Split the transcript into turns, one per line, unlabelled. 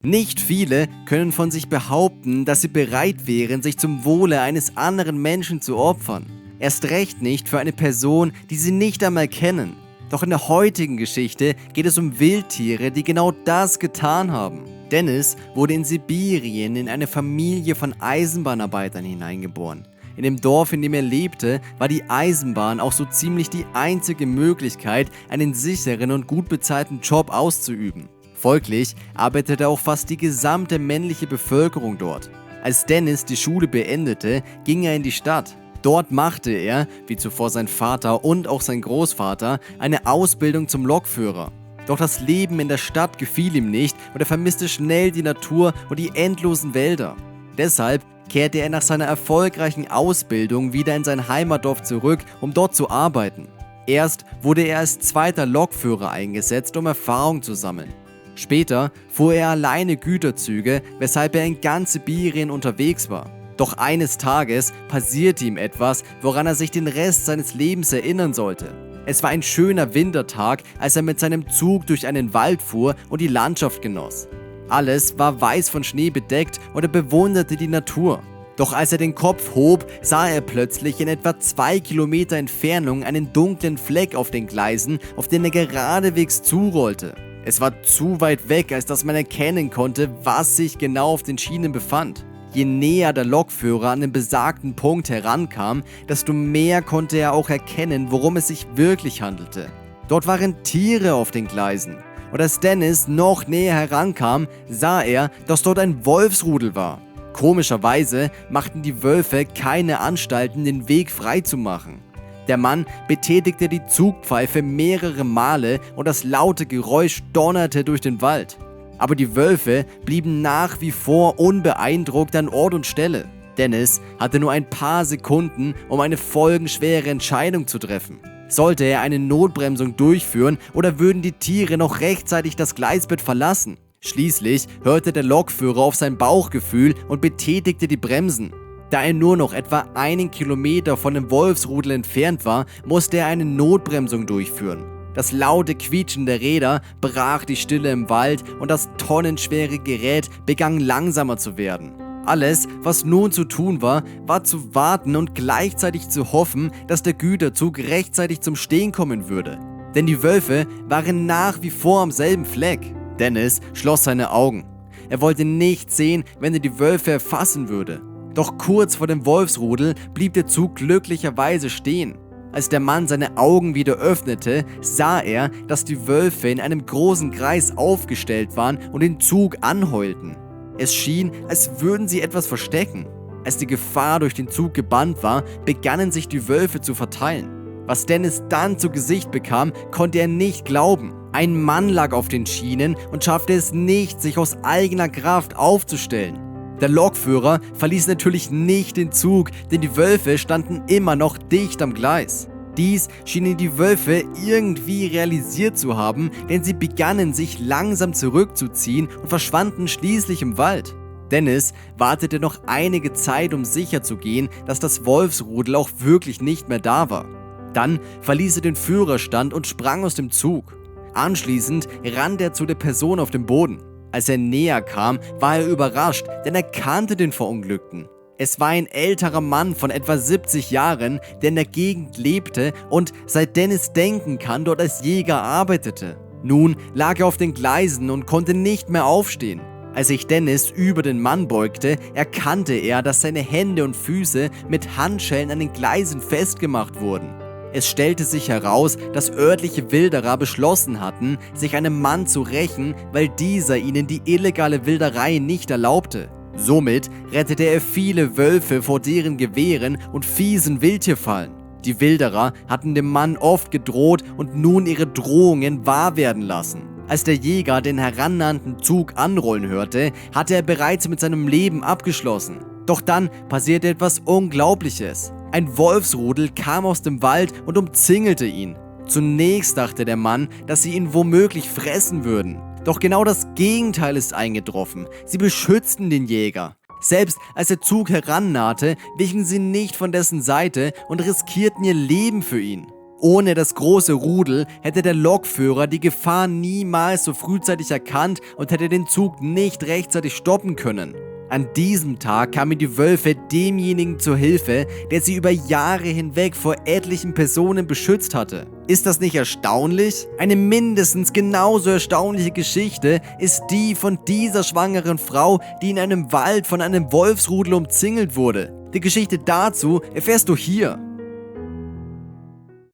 Nicht viele können von sich behaupten, dass sie bereit wären, sich zum Wohle eines anderen Menschen zu opfern. Erst recht nicht für eine Person, die sie nicht einmal kennen. Doch in der heutigen Geschichte geht es um Wildtiere, die genau das getan haben. Dennis wurde in Sibirien in eine Familie von Eisenbahnarbeitern hineingeboren. In dem Dorf, in dem er lebte, war die Eisenbahn auch so ziemlich die einzige Möglichkeit, einen sicheren und gut bezahlten Job auszuüben. Folglich arbeitete auch fast die gesamte männliche Bevölkerung dort. Als Dennis die Schule beendete, ging er in die Stadt. Dort machte er, wie zuvor sein Vater und auch sein Großvater, eine Ausbildung zum Lokführer. Doch das Leben in der Stadt gefiel ihm nicht und er vermisste schnell die Natur und die endlosen Wälder. Deshalb kehrte er nach seiner erfolgreichen Ausbildung wieder in sein Heimatdorf zurück, um dort zu arbeiten. Erst wurde er als zweiter Lokführer eingesetzt, um Erfahrung zu sammeln. Später fuhr er alleine Güterzüge, weshalb er in ganz Sibirien unterwegs war. Doch eines Tages passierte ihm etwas, woran er sich den Rest seines Lebens erinnern sollte. Es war ein schöner Wintertag, als er mit seinem Zug durch einen Wald fuhr und die Landschaft genoss. Alles war weiß von Schnee bedeckt und er bewunderte die Natur. Doch als er den Kopf hob, sah er plötzlich in etwa 2 Kilometer Entfernung einen dunklen Fleck auf den Gleisen, auf den er geradewegs zurollte. Es war zu weit weg, als dass man erkennen konnte, was sich genau auf den Schienen befand. Je näher der Lokführer an den besagten Punkt herankam, desto mehr konnte er auch erkennen, worum es sich wirklich handelte. Dort waren Tiere auf den Gleisen. Und als Dennis noch näher herankam, sah er, dass dort ein Wolfsrudel war. Komischerweise machten die Wölfe keine Anstalten, den Weg frei zu machen. Der Mann betätigte die Zugpfeife mehrere Male und das laute Geräusch donnerte durch den Wald. Aber die Wölfe blieben nach wie vor unbeeindruckt an Ort und Stelle. Dennis hatte nur ein paar Sekunden, um eine folgenschwere Entscheidung zu treffen. Sollte er eine Notbremsung durchführen oder würden die Tiere noch rechtzeitig das Gleisbett verlassen? Schließlich hörte der Lokführer auf sein Bauchgefühl und betätigte die Bremsen. Da er nur noch etwa 1 Kilometer von dem Wolfsrudel entfernt war, musste er eine Notbremsung durchführen. Das laute Quietschen der Räder brach die Stille im Wald und das tonnenschwere Gerät begann langsamer zu werden. Alles, was nun zu tun war, war zu warten und gleichzeitig zu hoffen, dass der Güterzug rechtzeitig zum Stehen kommen würde. Denn die Wölfe waren nach wie vor am selben Fleck. Dennis schloss seine Augen. Er wollte nicht sehen, wenn er die Wölfe erfassen würde. Doch kurz vor dem Wolfsrudel blieb der Zug glücklicherweise stehen. Als der Mann seine Augen wieder öffnete, sah er, dass die Wölfe in einem großen Kreis aufgestellt waren und den Zug anheulten. Es schien, als würden sie etwas verstecken. Als die Gefahr durch den Zug gebannt war, begannen sich die Wölfe zu verteilen. Was Dennis dann zu Gesicht bekam, konnte er nicht glauben. Ein Mann lag auf den Schienen und schaffte es nicht, sich aus eigener Kraft aufzustellen. Der Lokführer verließ natürlich nicht den Zug, denn die Wölfe standen immer noch dicht am Gleis. Dies schienen die Wölfe irgendwie realisiert zu haben, denn sie begannen sich langsam zurückzuziehen und verschwanden schließlich im Wald. Dennis wartete noch einige Zeit, um sicherzugehen, dass das Wolfsrudel auch wirklich nicht mehr da war. Dann verließ er den Führerstand und sprang aus dem Zug. Anschließend rannte er zu der Person auf dem Boden. Als er näher kam, war er überrascht, denn er kannte den Verunglückten. Es war ein älterer Mann von etwa 70 Jahren, der in der Gegend lebte und seit Dennis denken kann, dort als Jäger arbeitete. Nun lag er auf den Gleisen und konnte nicht mehr aufstehen. Als sich Dennis über den Mann beugte, erkannte er, dass seine Hände und Füße mit Handschellen an den Gleisen festgemacht wurden. Es stellte sich heraus, dass örtliche Wilderer beschlossen hatten, sich einem Mann zu rächen, weil dieser ihnen die illegale Wilderei nicht erlaubte. Somit rettete er viele Wölfe vor deren Gewehren und fiesen Wildtierfallen. Die Wilderer hatten dem Mann oft gedroht und nun ihre Drohungen wahr werden lassen. Als der Jäger den herannahenden Zug anrollen hörte, hatte er bereits mit seinem Leben abgeschlossen. Doch dann passierte etwas Unglaubliches. Ein Wolfsrudel kam aus dem Wald und umzingelte ihn. Zunächst dachte der Mann, dass sie ihn womöglich fressen würden. Doch genau das Gegenteil ist eingetroffen. Sie beschützten den Jäger. Selbst als der Zug herannahte, wichen sie nicht von dessen Seite und riskierten ihr Leben für ihn. Ohne das große Rudel hätte der Lokführer die Gefahr niemals so frühzeitig erkannt und hätte den Zug nicht rechtzeitig stoppen können. An diesem Tag kamen die Wölfe demjenigen zur Hilfe, der sie über Jahre hinweg vor etlichen Personen beschützt hatte. Ist das nicht erstaunlich? Eine mindestens genauso erstaunliche Geschichte ist die von dieser schwangeren Frau, die in einem Wald von einem Wolfsrudel umzingelt wurde. Die Geschichte dazu erfährst du hier.